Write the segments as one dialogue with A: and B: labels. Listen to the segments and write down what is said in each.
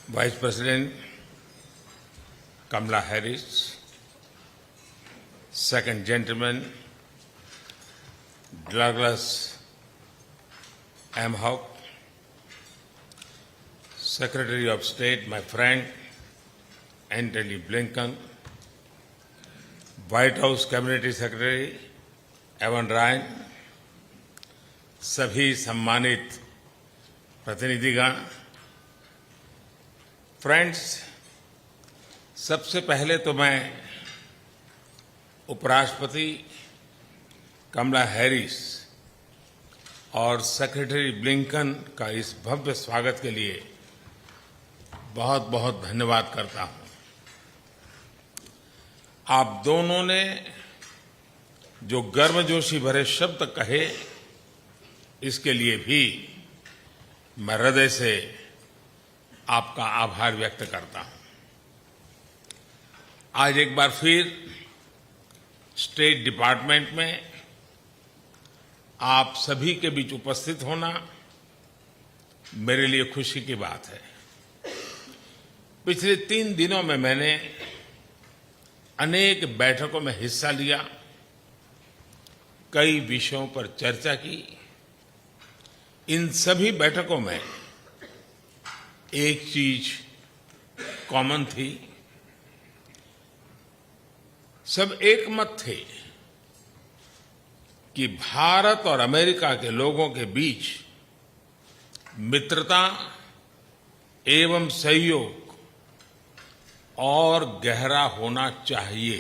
A: Vice President Kamala Harris, Second Gentleman Douglas M. Houck, Secretary of State, my friend Antony Blinken, White House Cabinet Secretary Evan Ryan, सभी सम्मानित प्रतिनिधिगण, friends, सबसे पहले तो मैं उपराष्ट्रपति कमला हैरिस और सेक्रेटरी ब्लिंकन का इस भव्य स्वागत के लिए बहुत बहुत धन्यवाद करता हूं। आप दोनों ने जो गर्मजोशी भरे शब्द कहे, इसके लिए भी मैं हृदय से आपका आभार व्यक्त करता हूं। आज एक बार फिर स्टेट डिपार्टमेंट में आप सभी के बीच उपस्थित होना मेरे लिए खुशी की बात है। पिछले 3 दिनों में मैंने अनेक बैठकों में हिस्सा लिया, कई विषयों पर चर्चा की। इन सभी बैठकों में एक चीज कॉमन थी, सब एक मत थे कि भारत और अमेरिका के लोगों के बीच मित्रता एवं सहयोग और गहरा होना चाहिए।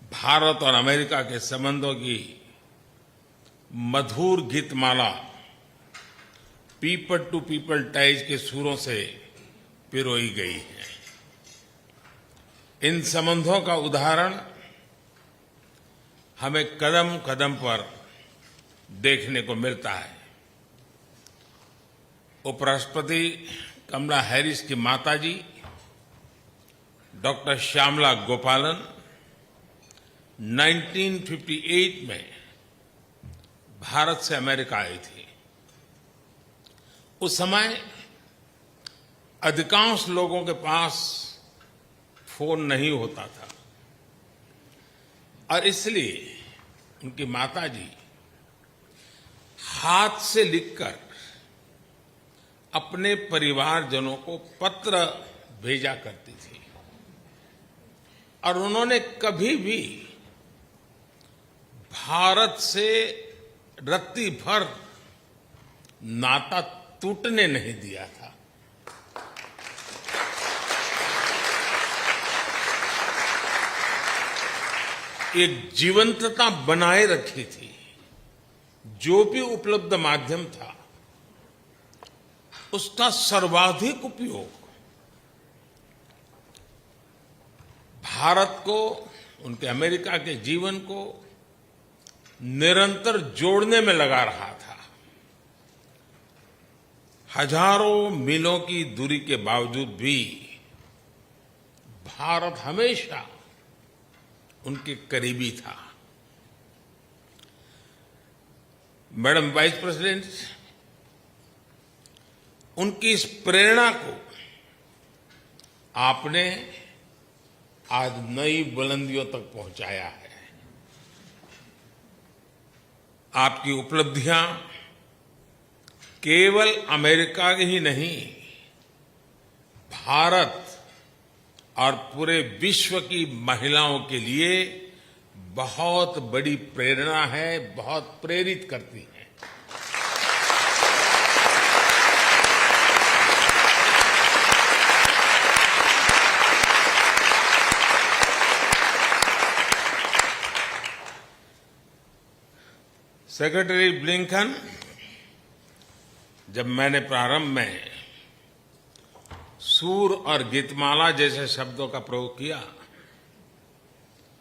A: भारत और अमेरिका के संबंधों की मधुर Geetmala people to people ties के सुरों से पिरोई गई है। इन संबंधों का उदाहरण हमें कदम कदम पर देखने को मिलता है। उपराष्ट्रपति कमला हैरिस की माताजी डॉक्टर श्यामला गोपालन 1958 में भारत से अमेरिका आई थी। उस समय अधिकांश लोगों के पास फोन नहीं होता था और इसलिए उनकी माताजी हाथ से लिखकर अपने परिवारजनों को पत्र भेजा करती थी और उन्होंने कभी भी भारत से रत्ती भर नाता टूटने नहीं दिया था। एक जीवंतता बनाए रखी थी। जो भी उपलब्ध माध्यम था, उसका सर्वाधिक उपयोग भारत को, उनके अमेरिका के जीवन को निरंतर जोड़ने में लगा रहा था। हजारों मीलों की दूरी के बावजूद भी भारत हमेशा उनके करीबी था। मैडम वाइस प्रेसिडेंट, उनकी इस प्रेरणा को आपने आज नई बुलंदियों तक पहुंचाया है। आपकी उपलब्धियां केवल अमेरिका ही नहीं, भारत और पूरे विश्व की महिलाओं के लिए बहुत बड़ी प्रेरणा है, बहुत प्रेरित करती है। सेक्रेटरी ब्लिंकन, जब मैंने प्रारंभ में सूर और गीतमाला जैसे शब्दों का प्रयोग किया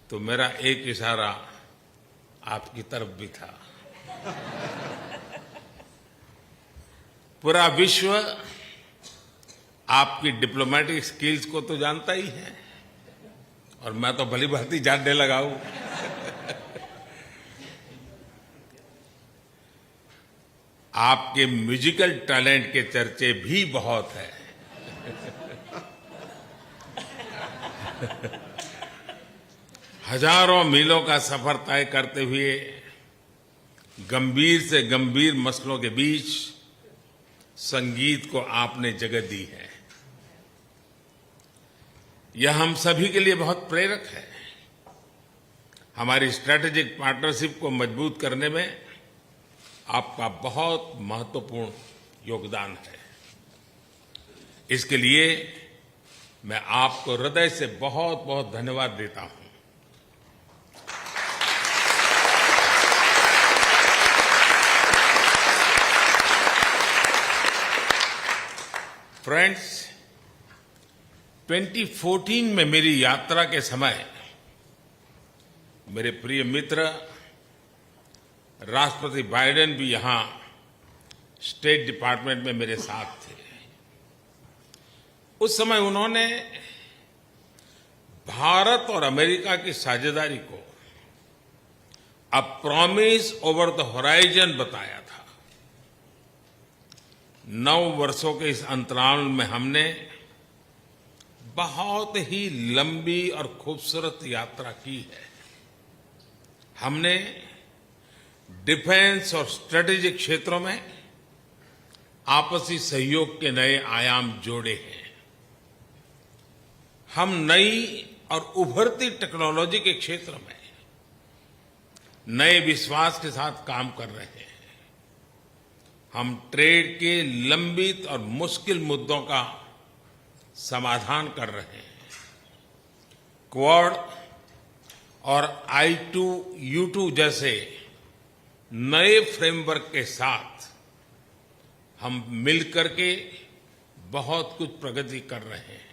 A: तो मेरा एक इशारा आपकी तरफ भी था। पूरा विश्व आपकी डिप्लोमेटिक स्किल्स को तो जानता ही है और मैं तो भली भांति जानने लगा हूं। आपके म्यूजिकल टैलेंट के चर्चे भी बहुत है। हजारों मीलों का सफर तय करते हुए गंभीर से गंभीर मसलों के बीच संगीत को आपने जगह दी है। यह हम सभी के लिए बहुत प्रेरक है। हमारी स्ट्रैटेजिक पार्टनरशिप को मजबूत करने में आपका बहुत महत्वपूर्ण योगदान है। इसके लिए मैं आपको हृदय से बहुत बहुत धन्यवाद देता हूं। फ्रेंड्स, 2014 में मेरी यात्रा के समय मेरे प्रिय मित्र राष्ट्रपति बाइडेन भी यहां स्टेट डिपार्टमेंट में मेरे साथ थे। उस समय उन्होंने भारत और अमेरिका की साझेदारी को a promise over the horizon बताया था। 9 वर्षों के इस अंतराल में हमने बहुत ही लंबी और खूबसूरत यात्रा की है। हमने डिफेंस और स्ट्रेटेजिक क्षेत्रों में आपसी सहयोग के नए आयाम जोड़े हैं। हम नई और उभरती टेक्नोलॉजी के क्षेत्र में नए विश्वास के साथ काम कर रहे हैं। हम ट्रेड के लंबित और मुश्किल मुद्दों का समाधान कर रहे हैं। क्वाड और I2U2 जैसे नए फ्रेमवर्क के साथ हम मिलकर के बहुत कुछ प्रगति कर रहे हैं।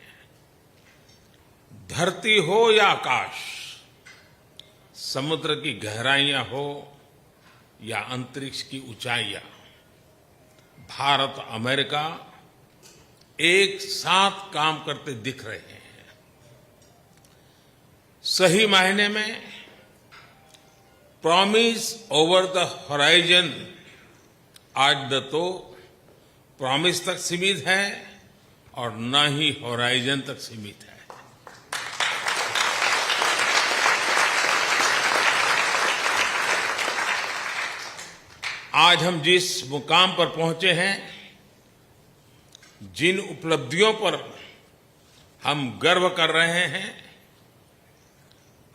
A: धरती हो या आकाश, समुद्र की गहराइयां हो या अंतरिक्ष की ऊंचाइयां, भारत और अमेरिका एक साथ काम करते दिख रहे हैं। सही मायने में प्रॉमिस ओवर द होराइजन आज तो प्रॉमिस तक सीमित है और न ही होराइजन तक सीमित है। आज हम जिस मुकाम पर पहुंचे हैं, जिन उपलब्धियों पर हम गर्व कर रहे हैं,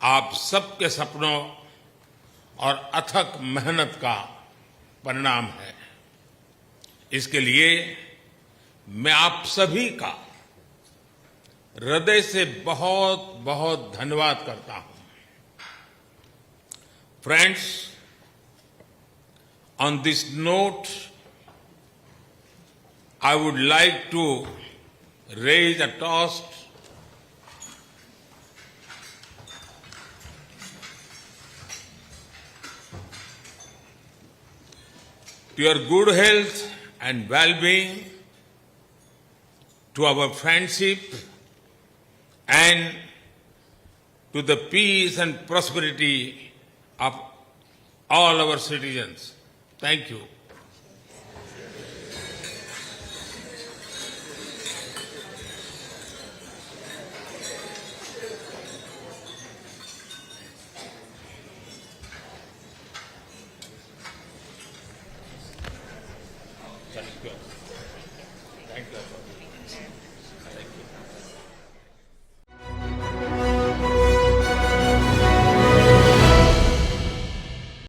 A: आप सबके सपनों और अथक मेहनत का परिणाम है। इसके लिए मैं आप सभी का हृदय से बहुत बहुत धन्यवाद करता हूं। Friends, on this note, I would like to raise a toast to your good health and well-being, to our friendship, and to the peace and prosperity of all our citizens. Thank you.